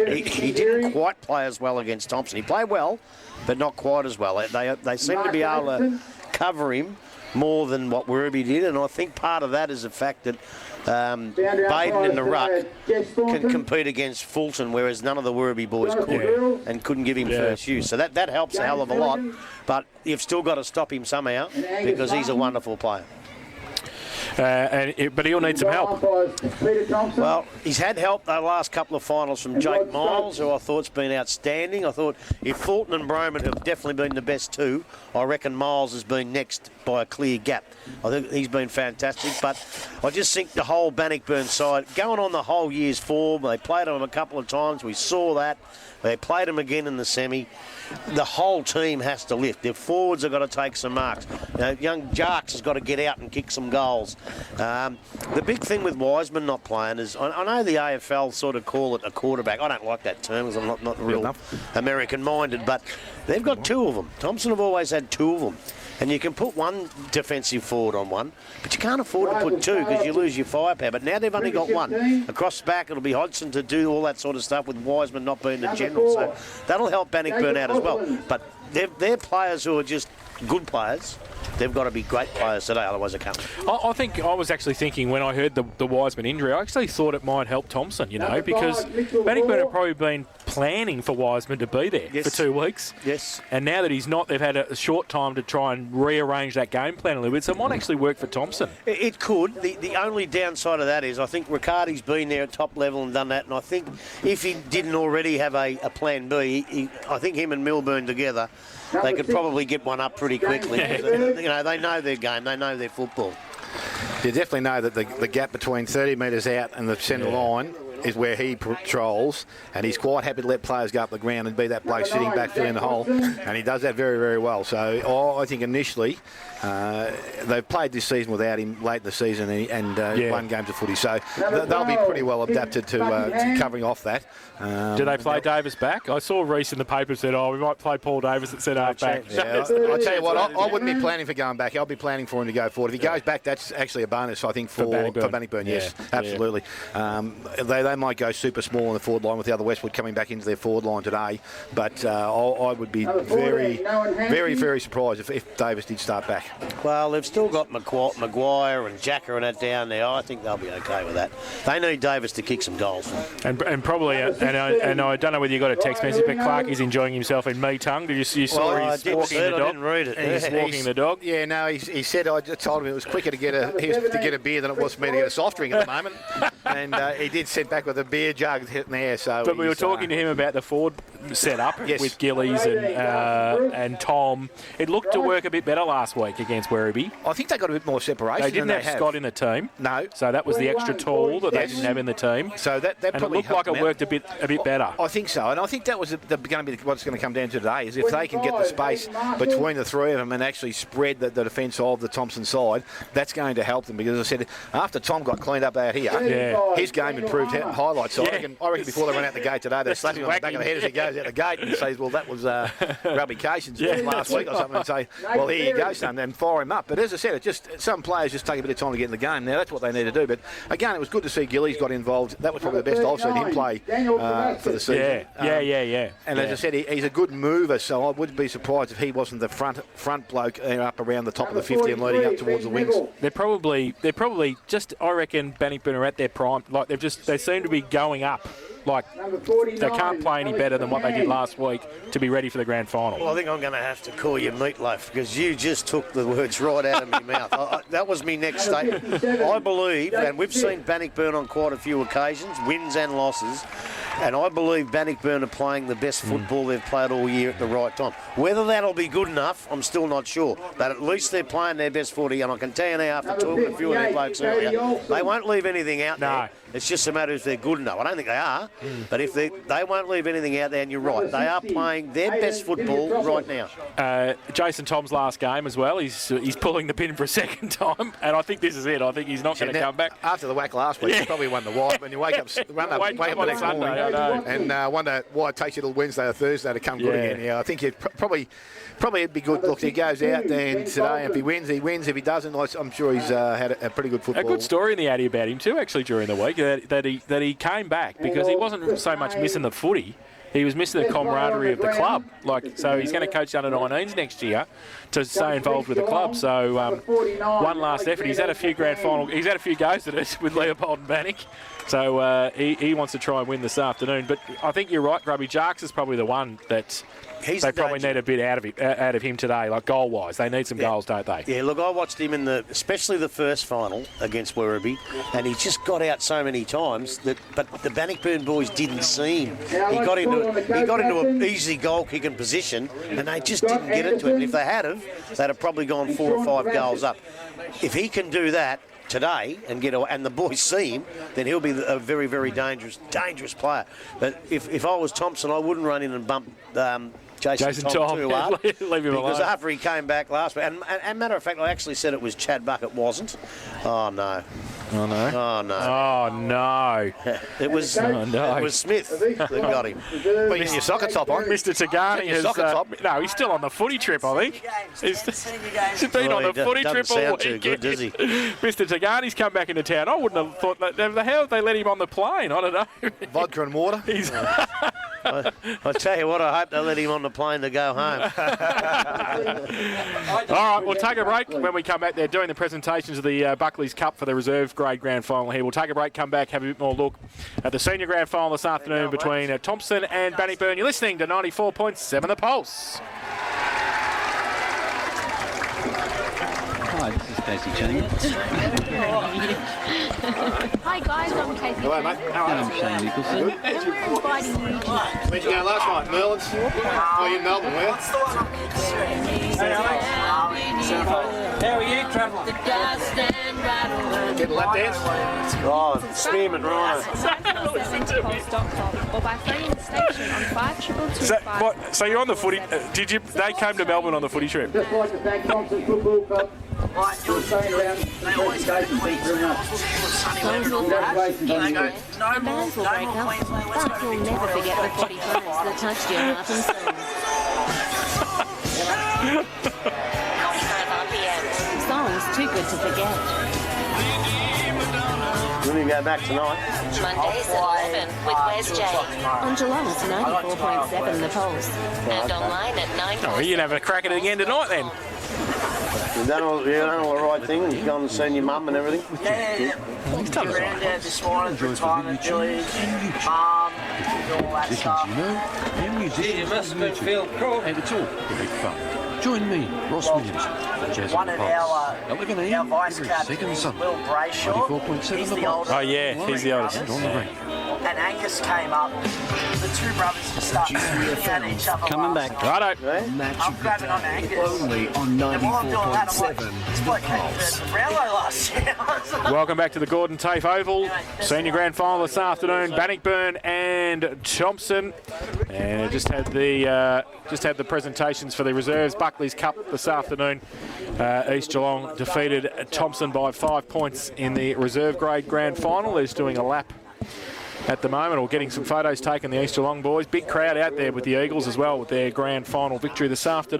He didn't quite play as well against Thomson. He played well, but not quite as well. They seem to be able to cover him more than what Werribee did, and I think part of that is the fact that Baden in the ruck can compete against Fulton, whereas none of the Werribee boys could and couldn't give him first use. So that helps a hell of a lot, but you've still got to stop him somehow because he's a wonderful player. But he'll need some help. Well, he's had help the last couple of finals from Jake Miles, who I thought's been outstanding. I thought if Fulton and Broman have definitely been the best two, I reckon Miles has been next by a clear gap. I think he's been fantastic, but I just think the whole Bannockburn side, going on the whole year's form, they played them a couple of times, we saw that. They played them again in the semi. The whole team has to lift. Their forwards have got to take some marks. Young Jarks has got to get out and kick some goals. The big thing with Wiseman not playing is, I know the AFL sort of call it a quarterback. I don't like that term because I'm not real American-minded, but they've got two of them. Thomson have always had two of them. And you can put one defensive forward on one, but you can't afford to put two because you lose your firepower. But now they've only got one. Across the back, it'll be Hodgson to do all that sort of stuff with Wiseman not being the general. So that'll help Bannockburn out as well. But they're players who are just good players. They've got to be great players today, otherwise they can't. I think I was actually thinking when I heard the Wiseman injury, I actually thought it might help Thomson, because Bannockburn have probably been planning for Wiseman to be there for 2 weeks. Yes. And now that he's not, they've had a short time to try and rearrange that game plan a little bit, so it might actually work for Thomson. It could. The only downside of that is I think Riccardi's been there at top level and done that, and I think if he didn't already have a plan B, I think him and Milburn together, they could probably get one up pretty quickly. They know their game, they know their football. You definitely know that the gap between 30 metres out and the centre line is where he patrols, and he's quite happy to let players go up the ground and be that bloke sitting back filling the hole, and he does that very, very well. So I think initially they've played this season without him late in the season and won games of footy, so they'll be pretty well adapted to covering off that. Do they play Davis back? I saw Reece in the paper said, we might play Paul Davis at centre half back. Yeah, I'll tell you what, I wouldn't be planning for going back. I'll be planning for him to go forward. If he goes back, that's actually a bonus, I think, for Bannockburn. Yes, absolutely. They might go super small in the forward line with the other Westwood coming back into their forward line today, but I would be very, very, very surprised if Davis did start back. Well, they've still got Maguire and Jacker and that down there. I think they'll be okay with that. They need Davis to kick some goals. And probably, and I don't know whether you got a text message, but Clark is enjoying himself in Me Tongue. Did you saw he's walking the dog? I didn't read it. He's walking the dog. Yeah, no, he said, I just told him it was quicker to get a beer than it was for me to get a soft drink at the moment. And he did sit back with a beer jug hitting there. So but we were talking to him about the forward setup with Gillies and Tom. It looked to work a bit better last week against Werribee. I think they got a bit more separation. They didn't have Scott in the team. No. So that was the extra tool that they didn't have in the team. So that and probably it looked like it worked a bit better. I think so, and I think that was going to be what it's going to come down to today. Is if they can get the space between the three of them and actually spread the defence of the Thomson side, that's going to help them. Because as I said, after Tom got cleaned up out here, his game improved highlights. So I reckon before they went out the gate today, they're slapping on the back of the head as he goes out the gate and says, "Well, that was Grubby-cations last week or something," and say, "Well, here you go, son," and fire him up. But as I said, some players just take a bit of time to get in the game. Now that's what they need to do. But again, it was good to see Gillies got involved. That was probably the best I've seen him play for the season. Yeah. And as I said, he's a good mover, so I wouldn't be surprised if he wasn't the front bloke up around the top of the 50 and leading up towards the wings. They're probably just, I reckon, Bannockburn are at their prime. Like they seem to be going up. Like, they can't play any better than what they did last week to be ready for the grand final. Well, I think I'm going to have to call you Meatloaf because you just took the words right out of my mouth. That was my next statement. I believe, and we've seen Bannockburn on quite a few occasions, wins and losses, and I believe Bannockburn are playing the best football they've played all year at the right time. Whether that'll be good enough, I'm still not sure. But at least they're playing their best footy, and I can tell you now, after talking to a few of their blokes earlier, they won't leave anything out there. It's just a matter if they're good enough. I don't think they are, but if they won't leave anything out there, and you're right, they are playing their best football right now. Jason Tom's last game as well, he's pulling the pin for a second time, and I think this is it. I think he's not going to come back. After the whack last week, he probably won the wipe. When you wake up the next morning, I know. And I wonder why it takes you till Wednesday or Thursday to come good Yeah. again. Yeah, I think probably it'd be good. Look, he goes out there and today. If he wins, he wins. If he doesn't, I'm sure he's had a pretty good football. A good story in the Addy about him too, actually, during the week, that he came back because he wasn't so much missing the footy. He was missing the camaraderie of the club. So he's going to coach under 19s next year to stay involved with the club. So one last effort. He's had a few he's had a few goes at it with Leopold and Bannock. So he wants to try and win this afternoon. But I think you're right, Grubby. Jarks is probably the one that they probably need a bit out of him today, like goal-wise. They need some goals, don't they? Yeah, look, I watched him especially the first final against Werribee, and he just got out so many times but the Bannockburn boys didn't see him. He got into an easy goal-kicking position, and they just didn't get it to him. And if they had they'd have probably gone 4 or 5 goals up. If he can do that today and the boys see him, then he'll be a very, very dangerous player. But if I was Thomson, I wouldn't run in and bump Jason Tom too hard. Leave him alone. Because after he came back last week, and matter of fact, I actually said it was Chad Buck. It wasn't. Oh no. Oh no. Oh no. Oh no. It was. It was Smith that got him. Well, you got your soccer top on. Mr. Tagani has. No, he's still on the footy trip, I think. He's been on the footy trip all week. Too good, does he? Mr. Tagani's come back into town. I wouldn't have thought that. The hell did they let him on the plane? I don't know. Vodka and water. He's. I tell you what, I hope they let him on the plane to go home. All right, we'll take a break. When we come back, they're doing the presentations of the Buckley's Cup for the reserve grade grand final here. We'll take a break, come back, have a bit more look at the senior grand final this afternoon between Thomson and Bannockburn. You're listening to 94.7 The Pulse. Hi, this is Casey Chambers. Hi guys, I'm Casey. Hello, mate. I'm Shane Nicholson. And we're inviting you to Where'd you go last night? Merlin's? Oh, you're in Melbourne, where? How are you travelling? Get a lap dance? Right, spearmint, right. or by phoning the station on 5222. So you're on the footy. They came to Melbourne on the footy trip? Just like to thank Thomson Football Club for staying around the presentation. Thanks very much. Congratulations on your The bands will break up, but you'll never forget the 40 times that touched your heart and soul. Songs too good to forget. When we go back tonight. Mondays at 11 with Wes J. On Geelong's 94.7 The Pulse. And online at 9. Oh, you can have a crack at it again tonight then. You've done all the right thing. You've gone and seen your mum and everything. Yeah. Granddad this morning for retirement village, mum, all that stuff. You must have been feeling cool. And it's all great fun. Join me, Ross Williams, for Jazz One on of the Pulse. our 11 a.m. vice every captains, second Sunday. Will Brayshaw, 94.7 he's The the Pulse. oldest. Oh, yeah, he's the oldest. And on the radio. And Angus came up. The two brothers just started swinging at each other. Coming last back. night. Righto. I'm grabbing on Angus. Only on And while I'm doing that, I'm like, 94.7 this bloke came to the Brownlow last year. Welcome back to the Gordon Tafe Oval. Senior grand final this afternoon. Bannockburn and Thomson. And it just had the presentations for the reserves. Buckley's Cup this afternoon. East Geelong defeated Thomson by 5 points in the reserve grade grand final. They're just doing a lap at the moment, or getting some photos taken, the East Geelong boys. Big crowd out there with the Eagles as well with their grand final victory this afternoon.